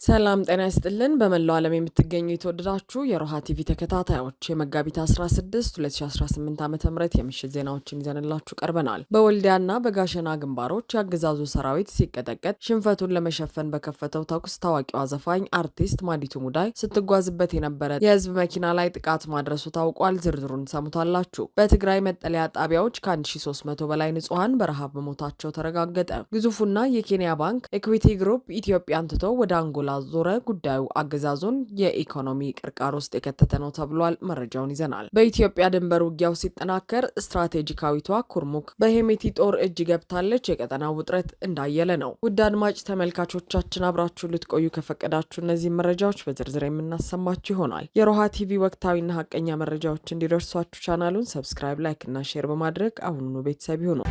ሰላም ጤና ይስጥልን በመላው ዓለም የምትገኙ የተወደዳችሁ የሮሃ ቲቪ ተከታታዮች የመጋቢት 16 2018 ዓ.ም የምሽት ዜናዎችን ይዘንላችሁ ቀርበናል። በወልዲያና በጋሸና ግንባሮች ያገዛዙ ሰራዊት ሲቀጠቀጥ ሽንፈቱን ለመሸፈን በከፈተው ተኩስ ታዋቂዋ ዘፋኝ አርቲስት ማዲቱ ሙዳይ ስትጓዝበት የነበረ የህዝብ መኪና ላይ ጥቃት ማድረሱ ታውቋል። ዝርዝሩን ሰሙታላችሁ። በትግራይ መጠለያ ጣቢያዎች ከ1300 በላይ ንጹሃን በረሃብ መሞታቸው ተረጋገጠ። ግዙፉና የኬንያ ባንክ ኢኩዊቲ ግሩፕ ኢትዮጵያን ትቶ ወደ አንጎላ ዞረ። ጉዳዩ አገዛዙን የኢኮኖሚ ቅርቃር ውስጥ የከተተ ነው ተብሏል። መረጃውን ይዘናል። በኢትዮጵያ ድንበር ውጊያው ሲጠናከር ስትራቴጂካዊቷ ኩርሙክ በሄሜቲ ጦር እጅ ገብታለች። የቀጠናው ውጥረት እንዳየለ ነው። ውድ አድማጭ ተመልካቾቻችን አብራችሁ ልትቆዩ ከፈቀዳችሁ እነዚህ መረጃዎች በዝርዝር የምናሰማችሁ ይሆናል። የሮሃ ቲቪ ወቅታዊና ሀቀኛ መረጃዎች እንዲደርሷችሁ ቻናሉን ሰብስክራይብ፣ ላይክ እና ሼር በማድረግ አሁኑኑ ቤተሰብ ይሁኑ።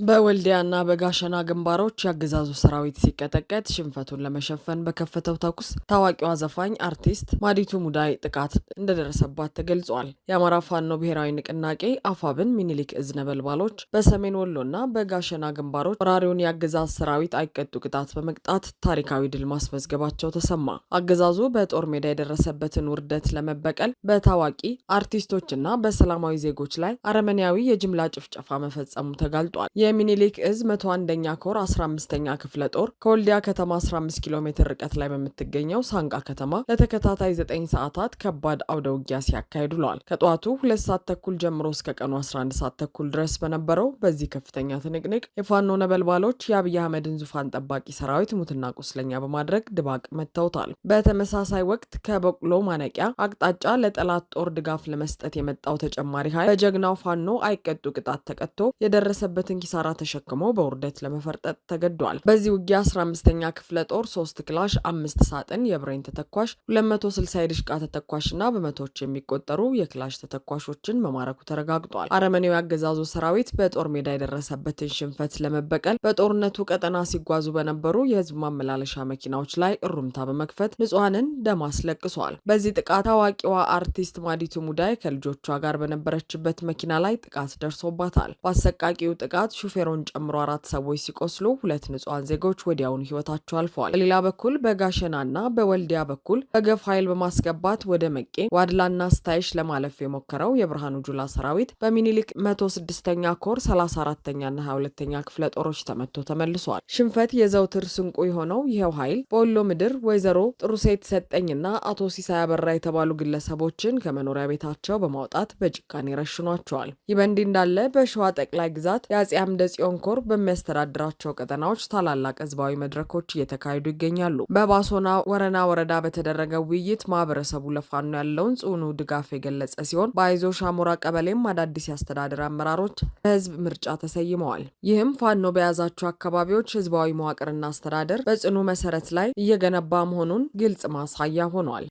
በወልዲያና በጋሸና ግንባሮች ያገዛዙ ሰራዊት ሲቀጠቀጥ ሽንፈቱን ለመሸፈን በከፈተው ተኩስ ታዋቂዋ ዘፋኝ አርቲስት ማዲቱ ሙዳይ ጥቃት እንደደረሰባት ተገልጿል። የአማራ ፋኖ ብሔራዊ ንቅናቄ አፋብን ሚኒሊክ እዝ ነበልባሎች በሰሜን ወሎና በጋሸና ግንባሮች ወራሪውን የአገዛዝ ሰራዊት አይቀጡ ቅጣት በመቅጣት ታሪካዊ ድል ማስመዝገባቸው ተሰማ። አገዛዙ በጦር ሜዳ የደረሰበትን ውርደት ለመበቀል በታዋቂ አርቲስቶችና በሰላማዊ ዜጎች ላይ አረመኔያዊ የጅምላ ጭፍጨፋ መፈጸሙ ተጋልጧል። የሚኒሊክ እዝ 101ኛ ኮር 15ኛ ክፍለ ጦር ከወልዲያ ከተማ 15 ኪሎ ሜትር ርቀት ላይ በምትገኘው ሳንቃ ከተማ ለተከታታይ 9 ሰዓታት ከባድ አውደ ውጊያ ሲያካሂዱ ውለዋል። ከጠዋቱ 2 ሰዓት ተኩል ጀምሮ እስከ ቀኑ 11 ሰዓት ተኩል ድረስ በነበረው በዚህ ከፍተኛ ትንቅንቅ የፋኖ ነበልባሎች የአብይ አህመድን ዙፋን ጠባቂ ሰራዊት ሙትና ቁስለኛ በማድረግ ድባቅ መተውታል። በተመሳሳይ ወቅት ከበቅሎ ማነቂያ አቅጣጫ ለጠላት ጦር ድጋፍ ለመስጠት የመጣው ተጨማሪ ኃይል በጀግናው ፋኖ አይቀጡ ቅጣት ተቀጥቶ የደረሰበትን ኪሳራ ተሸክሞ በውርደት ለመፈርጠጥ ተገዷል። በዚህ ውጊያ 15ኛ ክፍለ ጦር 3 ክላሽ 5 ሳጥን የብሬን ተተኳሽ 260 የድሽቃ ተተኳሽና በመቶዎች የሚቆጠሩ የክላሽ ተተኳሾችን መማረኩ ተረጋግጧል። አረመኔው ያገዛዙ ሰራዊት በጦር ሜዳ የደረሰበትን ሽንፈት ለመበቀል በጦርነቱ ቀጠና ሲጓዙ በነበሩ የህዝብ ማመላለሻ መኪናዎች ላይ እሩምታ በመክፈት ንጹሃንን ደም አስለቅሷል። በዚህ ጥቃት ታዋቂዋ አርቲስት ማዲቱ ሙዳይ ከልጆቿ ጋር በነበረችበት መኪና ላይ ጥቃት ደርሶባታል። በአሰቃቂው ጥቃት ሹፌሩን ጨምሮ 4 ሰዎች ሲቆስሉ 2 ንጹሃን ዜጎች ወዲያውኑ ህይወታቸው አልፈዋል። በሌላ በኩል በጋሸናና በወልዲያ በኩል በገፍ ኃይል በማስገባት ወደ መቄ ዋድላና ስታይሽ ለማለፍ የሞከረው የብርሃኑ ጁላ ሰራዊት በሚኒሊክ 106ኛ ኮር 34ኛና 22ኛ ክፍለ ጦሮች ተመቶ ተመልሷል። ሽንፈት የዘውትር ስንቁ የሆነው ይኸው ኃይል በወሎ ምድር ወይዘሮ ጥሩሴት ሰጠኝና አቶ ሲሳይ አበራ የተባሉ ግለሰቦችን ከመኖሪያ ቤታቸው በማውጣት በጭካኔ ረሽኗቸዋል። ይህ በእንዲህ እንዳለ በሸዋ ጠቅላይ ግዛት የአጼ አምደ ጽዮን ኮር በሚያስተዳድራቸው ቀጠናዎች ታላላቅ ህዝባዊ መድረኮች እየተካሄዱ ይገኛሉ። በባሶና ወረና ወረዳ በተደረገ ውይይት ማህበረሰቡ ለፋኖ ያለውን ጽኑ ድጋፍ የገለጸ ሲሆን በአይዞ ሻሞራ ቀበሌም አዳዲስ የአስተዳደር አመራሮች ለህዝብ ምርጫ ተሰይመዋል። ይህም ፋኖ በያዛቸው አካባቢዎች ህዝባዊ መዋቅርና አስተዳደር በጽኑ መሰረት ላይ እየገነባ መሆኑን ግልጽ ማሳያ ሆኗል።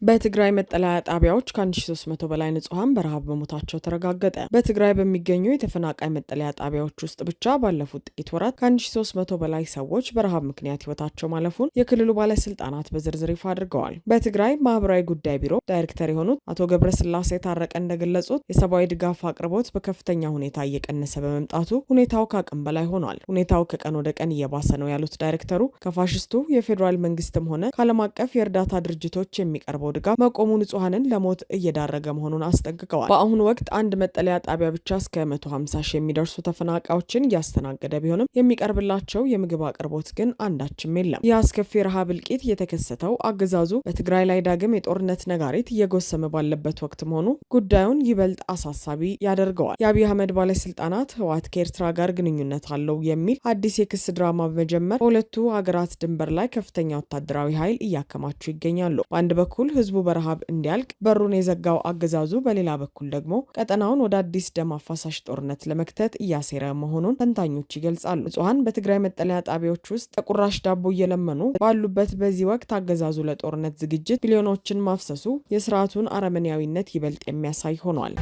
በትግራይ መጠለያ ጣቢያዎች ከ1300 በላይ ንጹሃን በረሃብ መሞታቸው ተረጋገጠ። በትግራይ በሚገኙ የተፈናቃይ መጠለያ ጣቢያዎች ውስጥ ብቻ ባለፉት ጥቂት ወራት ከ1300 በላይ ሰዎች በረሃብ ምክንያት ህይወታቸው ማለፉን የክልሉ ባለስልጣናት በዝርዝር ይፋ አድርገዋል። በትግራይ ማህበራዊ ጉዳይ ቢሮ ዳይሬክተር የሆኑት አቶ ገብረስላሴ ታረቀ እንደገለጹት የሰብአዊ ድጋፍ አቅርቦት በከፍተኛ ሁኔታ እየቀነሰ በመምጣቱ ሁኔታው ከአቅም በላይ ሆኗል። ሁኔታው ከቀን ወደ ቀን እየባሰ ነው ያሉት ዳይሬክተሩ ከፋሽስቱ የፌዴራል መንግስትም ሆነ ከዓለም አቀፍ የእርዳታ ድርጅቶች የሚቀርበው ድጋፍ መቆሙ ንጹሃንን ለሞት እየዳረገ መሆኑን አስጠንቅቀዋል። በአሁኑ ወቅት አንድ መጠለያ ጣቢያ ብቻ እስከ 150 ሺህ የሚደርሱ ተፈናቃዮችን እያስተናገደ ቢሆንም የሚቀርብላቸው የምግብ አቅርቦት ግን አንዳችም የለም። ይህ አስከፊ ረሃብ እልቂት የተከሰተው አገዛዙ በትግራይ ላይ ዳግም የጦርነት ነጋሪት እየጎሰመ ባለበት ወቅት መሆኑ ጉዳዩን ይበልጥ አሳሳቢ ያደርገዋል። የአብይ አህመድ ባለስልጣናት ህወሓት ከኤርትራ ጋር ግንኙነት አለው የሚል አዲስ የክስ ድራማ በመጀመር በሁለቱ ሀገራት ድንበር ላይ ከፍተኛ ወታደራዊ ኃይል እያከማቹ ይገኛሉ። በአንድ በኩል ህዝቡ በረሃብ እንዲያልቅ በሩን የዘጋው አገዛዙ በሌላ በኩል ደግሞ ቀጠናውን ወደ አዲስ ደም አፋሳሽ ጦርነት ለመክተት እያሴረ መሆኑን ተንታኞች ይገልጻሉ። ንጹሃን በትግራይ መጠለያ ጣቢያዎች ውስጥ ቁራሽ ዳቦ እየለመኑ ባሉበት በዚህ ወቅት አገዛዙ ለጦርነት ዝግጅት ሚሊዮኖችን ማፍሰሱ የስርዓቱን አረመኔያዊነት ይበልጥ የሚያሳይ ሆኗል።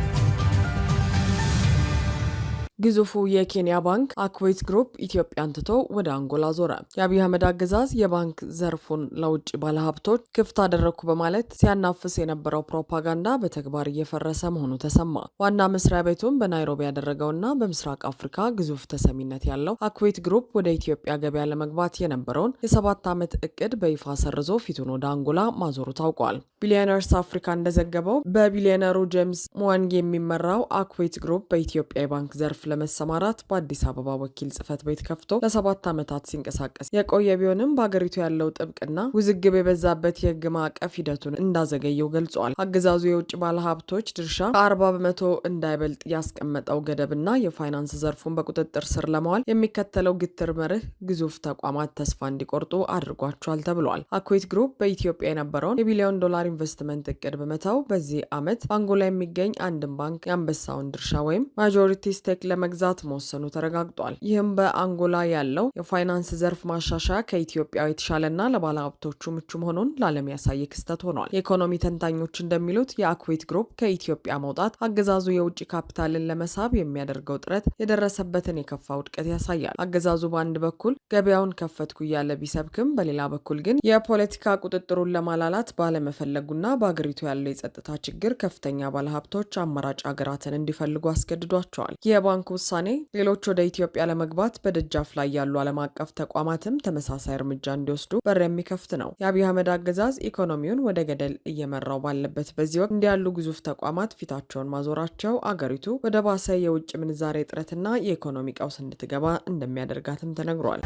ግዙፉ የኬንያ ባንክ አኩዌት ግሩፕ ኢትዮጵያን ትቶ ወደ አንጎላ ዞረ። የአብይ አህመድ አገዛዝ የባንክ ዘርፉን ለውጭ ባለሀብቶች ክፍት አደረግኩ በማለት ሲያናፍስ የነበረው ፕሮፓጋንዳ በተግባር እየፈረሰ መሆኑ ተሰማ። ዋና መስሪያ ቤቱን በናይሮቢ ያደረገውና በምስራቅ አፍሪካ ግዙፍ ተሰሚነት ያለው አኩዌት ግሩፕ ወደ ኢትዮጵያ ገበያ ለመግባት የነበረውን የ7 ዓመት እቅድ በይፋ ሰርዞ ፊቱን ወደ አንጎላ ማዞሩ ታውቋል። ቢሊዮነርስ አፍሪካ እንደዘገበው በቢሊዮነሩ ጄምስ ሙዋንጊ የሚመራው አኩዌት ግሩፕ በኢትዮጵያ የባንክ ዘርፍ ለመሰማራት በአዲስ አበባ ወኪል ጽህፈት ቤት ከፍቶ ለ7 ዓመታት ሲንቀሳቀስ የቆየ ቢሆንም በአገሪቱ ያለው ጥብቅና ውዝግብ የበዛበት የህግ ማዕቀፍ ሂደቱን እንዳዘገየው ገልጿል። አገዛዙ የውጭ ባለሀብቶች ድርሻ ከ40 በመቶ እንዳይበልጥ ያስቀመጠው ገደብና የፋይናንስ ዘርፉን በቁጥጥር ስር ለማዋል የሚከተለው ግትር መርህ ግዙፍ ተቋማት ተስፋ እንዲቆርጡ አድርጓቸዋል ተብሏል። አኩዌት ግሩፕ በኢትዮጵያ የነበረውን የቢሊዮን ዶላር ኢንቨስትመንት እቅድ በመተው በዚህ ዓመት በአንጎላ የሚገኝ አንድን ባንክ የአንበሳውን ድርሻ ወይም ማጆሪቲ ስቴክ ለመግዛት መወሰኑ ተረጋግጧል። ይህም በአንጎላ ያለው የፋይናንስ ዘርፍ ማሻሻያ ከኢትዮጵያ የተሻለና ለባለሀብቶቹ ምቹ መሆኑን ለዓለም ያሳየ ክስተት ሆኗል። የኢኮኖሚ ተንታኞች እንደሚሉት የአኩዌት ግሩፕ ከኢትዮጵያ መውጣት አገዛዙ የውጭ ካፒታልን ለመሳብ የሚያደርገው ጥረት የደረሰበትን የከፋ ውድቀት ያሳያል። አገዛዙ በአንድ በኩል ገበያውን ከፈትኩ እያለ ቢሰብክም በሌላ በኩል ግን የፖለቲካ ቁጥጥሩን ለማላላት ባለመፈለጉና በአገሪቱ ያለው የጸጥታ ችግር ከፍተኛ ባለሀብቶች አማራጭ ሀገራትን እንዲፈልጉ አስገድዷቸዋል። የባንክ ውሳኔ ሌሎች ወደ ኢትዮጵያ ለመግባት በደጃፍ ላይ ያሉ ዓለም አቀፍ ተቋማትም ተመሳሳይ እርምጃ እንዲወስዱ በር የሚከፍት ነው። የአብይ አህመድ አገዛዝ ኢኮኖሚውን ወደ ገደል እየመራው ባለበት በዚህ ወቅት እንዲያሉ ግዙፍ ተቋማት ፊታቸውን ማዞራቸው አገሪቱ ወደ ባሰ የውጭ ምንዛሬ እጥረትና የኢኮኖሚ ቀውስ እንድትገባ እንደሚያደርጋትም ተነግሯል።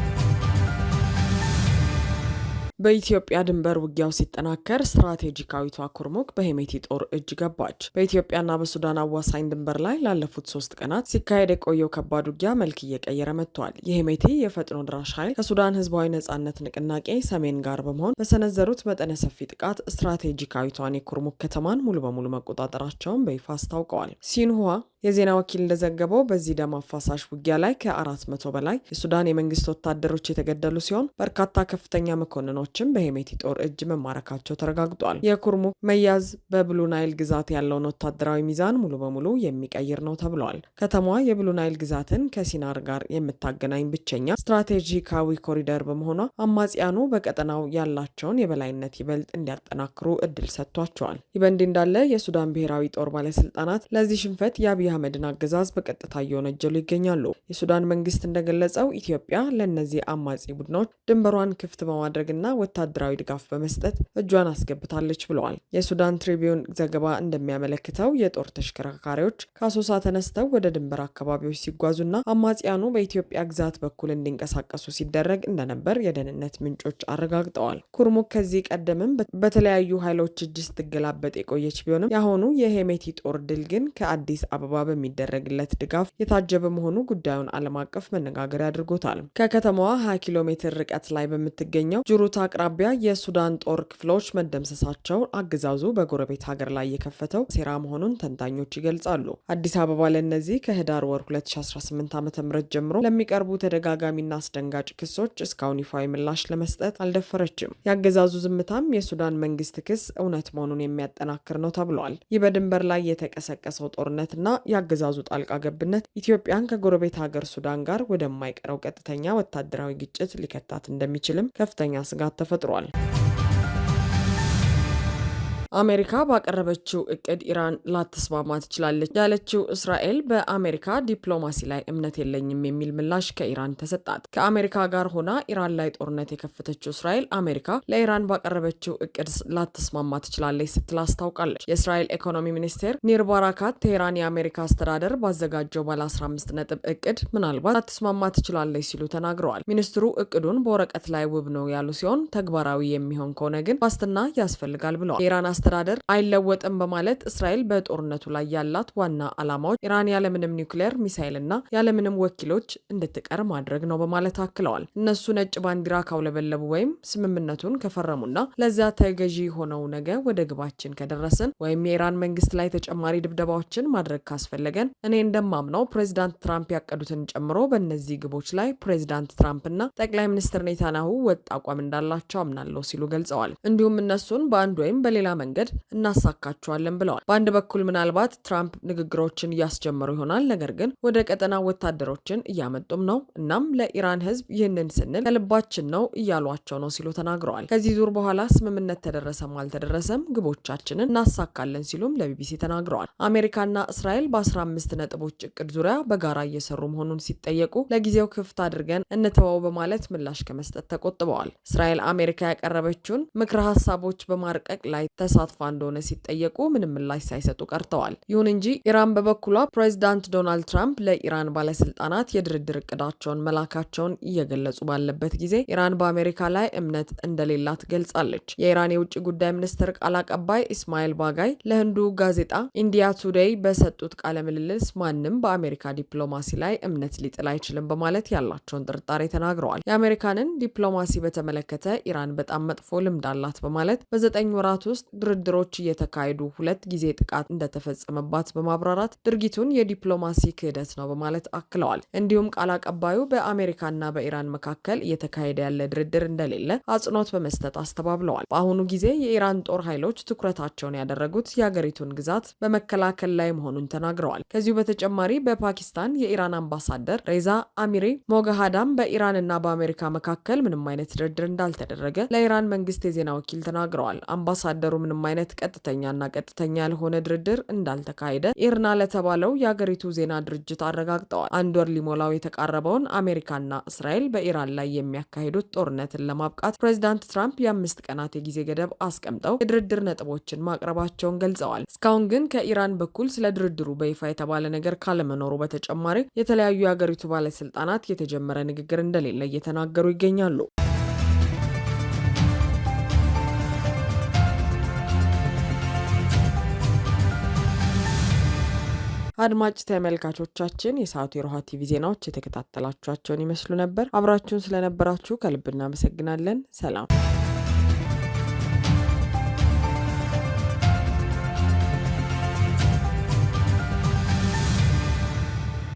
በኢትዮጵያ ድንበር ውጊያው ሲጠናከር ስትራቴጂካዊቷ ኩርሙክ በሄሜቲ ጦር እጅ ገባች። በኢትዮጵያና በሱዳን አዋሳኝ ድንበር ላይ ላለፉት 3 ቀናት ሲካሄድ የቆየው ከባድ ውጊያ መልክ እየቀየረ መጥቷል። የሄሜቲ የፈጥኖ ድራሽ ኃይል ከሱዳን ህዝባዊ ነጻነት ንቅናቄ ሰሜን ጋር በመሆን በሰነዘሩት መጠነ ሰፊ ጥቃት ስትራቴጂካዊቷን የኩርሙክ ከተማን ሙሉ በሙሉ መቆጣጠራቸውን በይፋ አስታውቀዋል። ሲንሁዋ የዜና ወኪል እንደዘገበው በዚህ ደም አፋሳሽ ውጊያ ላይ ከ400 በላይ የሱዳን የመንግስት ወታደሮች የተገደሉ ሲሆን በርካታ ከፍተኛ መኮንኖችም በሄሜቲ ጦር እጅ መማረካቸው ተረጋግጧል። የኩርሙክ መያዝ በብሉ ናይል ግዛት ያለውን ወታደራዊ ሚዛን ሙሉ በሙሉ የሚቀይር ነው ተብሏል። ከተማዋ የብሉ ናይል ግዛትን ከሲናር ጋር የምታገናኝ ብቸኛ ስትራቴጂካዊ ኮሪደር በመሆኗ አማጽያኑ በቀጠናው ያላቸውን የበላይነት ይበልጥ እንዲያጠናክሩ እድል ሰጥቷቸዋል። ይህ በእንዲህ እንዳለ የሱዳን ብሔራዊ ጦር ባለስልጣናት ለዚህ ሽንፈት የአብይ አህመድን አገዛዝ በቀጥታ እየወነጀሉ ይገኛሉ። የሱዳን መንግስት እንደገለጸው ኢትዮጵያ ለእነዚህ አማጺ ቡድኖች ድንበሯን ክፍት በማድረግና ወታደራዊ ድጋፍ በመስጠት እጇን አስገብታለች ብለዋል። የሱዳን ትሪቢዩን ዘገባ እንደሚያመለክተው የጦር ተሽከርካሪዎች ከአሶሳ ተነስተው ወደ ድንበር አካባቢዎች ሲጓዙና አማጽያኑ በኢትዮጵያ ግዛት በኩል እንዲንቀሳቀሱ ሲደረግ እንደነበር የደህንነት ምንጮች አረጋግጠዋል። ኩርሙክ ከዚህ ቀደምም በተለያዩ ኃይሎች እጅ ስትገላበጥ የቆየች ቢሆንም የአሁኑ የሄሜቲ ጦር ድል ግን ከአዲስ አበባ በሚደረግለት ድጋፍ የታጀበ መሆኑ ጉዳዩን ዓለም አቀፍ መነጋገሪያ አድርጎታል። ከከተማዋ 20 ኪሎ ሜትር ርቀት ላይ በምትገኘው ጅሩት አቅራቢያ የሱዳን ጦር ክፍሎች መደምሰሳቸው አገዛዙ በጎረቤት ሀገር ላይ የከፈተው ሴራ መሆኑን ተንታኞች ይገልጻሉ። አዲስ አበባ ለእነዚህ ከህዳር ወር 2018 ዓ.ም ጀምሮ ለሚቀርቡ ተደጋጋሚና አስደንጋጭ ክሶች እስካሁን ይፋዊ ምላሽ ለመስጠት አልደፈረችም። የአገዛዙ ዝምታም የሱዳን መንግስት ክስ እውነት መሆኑን የሚያጠናክር ነው ተብሏል። ይህ በድንበር ላይ የተቀሰቀሰው ጦርነትና የአገዛዙ ጣልቃ ገብነት ኢትዮጵያን ከጎረቤት ሀገር ሱዳን ጋር ወደማይቀረው ቀጥተኛ ወታደራዊ ግጭት ሊከታት እንደሚችልም ከፍተኛ ስጋት ተፈጥሯል። አሜሪካ ባቀረበችው እቅድ ኢራን ላትስማማ ትችላለች ያለችው እስራኤል በአሜሪካ ዲፕሎማሲ ላይ እምነት የለኝም የሚል ምላሽ ከኢራን ተሰጣት። ከአሜሪካ ጋር ሆና ኢራን ላይ ጦርነት የከፈተችው እስራኤል አሜሪካ ለኢራን ባቀረበችው እቅድ ላትስማማ ትችላለች ስትል አስታውቃለች። የእስራኤል ኢኮኖሚ ሚኒስቴር ኒር ባራካት ቴህራን የአሜሪካ አስተዳደር ባዘጋጀው ባለ 15 ነጥብ እቅድ ምናልባት ላትስማማ ትችላለች ሲሉ ተናግረዋል። ሚኒስትሩ እቅዱን በወረቀት ላይ ውብ ነው ያሉ ሲሆን ተግባራዊ የሚሆን ከሆነ ግን ዋስትና ያስፈልጋል ብለዋል። የኢራን አስተዳደር አይለወጥም በማለት እስራኤል በጦርነቱ ላይ ያላት ዋና ዓላማዎች ኢራን ያለምንም ኒውክሌር ሚሳይልና ያለምንም ወኪሎች እንድትቀር ማድረግ ነው በማለት አክለዋል። እነሱ ነጭ ባንዲራ ካውለበለቡ ወይም ስምምነቱን ከፈረሙና ለዚያ ተገዢ ሆነው ነገ ወደ ግባችን ከደረስን ወይም የኢራን መንግስት ላይ ተጨማሪ ድብደባዎችን ማድረግ ካስፈለገን እኔ እንደማምነው ፕሬዚዳንት ትራምፕ ያቀዱትን ጨምሮ በእነዚህ ግቦች ላይ ፕሬዚዳንት ትራምፕና ጠቅላይ ሚኒስትር ኔታንያሁ ወጥ አቋም እንዳላቸው አምናለሁ ሲሉ ገልጸዋል። እንዲሁም እነሱን በአንድ ወይም በሌላ መንገድ እናሳካቸዋለን ብለዋል። በአንድ በኩል ምናልባት ትራምፕ ንግግሮችን እያስጀመሩ ይሆናል፣ ነገር ግን ወደ ቀጠናው ወታደሮችን እያመጡም ነው። እናም ለኢራን ሕዝብ ይህንን ስንል ከልባችን ነው እያሏቸው ነው ሲሉ ተናግረዋል። ከዚህ ዙር በኋላ ስምምነት ተደረሰም አልተደረሰም ግቦቻችንን እናሳካለን ሲሉም ለቢቢሲ ተናግረዋል። አሜሪካና እስራኤል በ15 ነጥቦች እቅድ ዙሪያ በጋራ እየሰሩ መሆኑን ሲጠየቁ ለጊዜው ክፍት አድርገን እንተወው በማለት ምላሽ ከመስጠት ተቆጥበዋል። እስራኤል አሜሪካ ያቀረበችውን ምክረ ሀሳቦች በማርቀቅ ላይ ተሳትፋ እንደሆነ ሲጠየቁ ምንም ምላሽ ሳይሰጡ ቀርተዋል። ይሁን እንጂ ኢራን በበኩሏ ፕሬዚዳንት ዶናልድ ትራምፕ ለኢራን ባለስልጣናት የድርድር እቅዳቸውን መላካቸውን እየገለጹ ባለበት ጊዜ ኢራን በአሜሪካ ላይ እምነት እንደሌላት ገልጻለች። የኢራን የውጭ ጉዳይ ሚኒስትር ቃል አቀባይ ኢስማኤል ባጋይ ለህንዱ ጋዜጣ ኢንዲያ ቱዴይ በሰጡት ቃለ ምልልስ ማንም በአሜሪካ ዲፕሎማሲ ላይ እምነት ሊጥል አይችልም በማለት ያላቸውን ጥርጣሬ ተናግረዋል። የአሜሪካንን ዲፕሎማሲ በተመለከተ ኢራን በጣም መጥፎ ልምድ አላት በማለት በ9 ወራት ውስጥ ድርድሮች እየተካሄዱ 2 ጊዜ ጥቃት እንደተፈጸመባት በማብራራት ድርጊቱን የዲፕሎማሲ ክህደት ነው በማለት አክለዋል። እንዲሁም ቃል አቀባዩ በአሜሪካና በኢራን መካከል እየተካሄደ ያለ ድርድር እንደሌለ አጽንኦት በመስጠት አስተባብለዋል። በአሁኑ ጊዜ የኢራን ጦር ኃይሎች ትኩረታቸውን ያደረጉት የሀገሪቱን ግዛት በመከላከል ላይ መሆኑን ተናግረዋል። ከዚሁ በተጨማሪ በፓኪስታን የኢራን አምባሳደር ሬዛ አሚሪ ሞገሃዳም በኢራንና በአሜሪካ መካከል ምንም አይነት ድርድር እንዳልተደረገ ለኢራን መንግስት የዜና ወኪል ተናግረዋል። አምባሳደሩ ምንም አይነት ቀጥተኛና ቀጥተኛ ያልሆነ ድርድር እንዳልተካሄደ ኢርና ለተባለው የሀገሪቱ ዜና ድርጅት አረጋግጠዋል። 1 ወር ሊሞላው የተቃረበውን አሜሪካና እስራኤል በኢራን ላይ የሚያካሂዱት ጦርነትን ለማብቃት ፕሬዚዳንት ትራምፕ የ5 ቀናት የጊዜ ገደብ አስቀምጠው የድርድር ነጥቦችን ማቅረባቸውን ገልጸዋል። እስካሁን ግን ከኢራን በኩል ስለ ድርድሩ በይፋ የተባለ ነገር ካለመኖሩ በተጨማሪ የተለያዩ የሀገሪቱ ባለስልጣናት የተጀመረ ንግግር እንደሌለ እየተናገሩ ይገኛሉ። አድማጭ ተመልካቾቻችን የሰዓቱ የሮሃ ቲቪ ዜናዎች የተከታተላችኋቸውን ይመስሉ ነበር። አብራችሁን ስለነበራችሁ ከልብ እናመሰግናለን። ሰላም።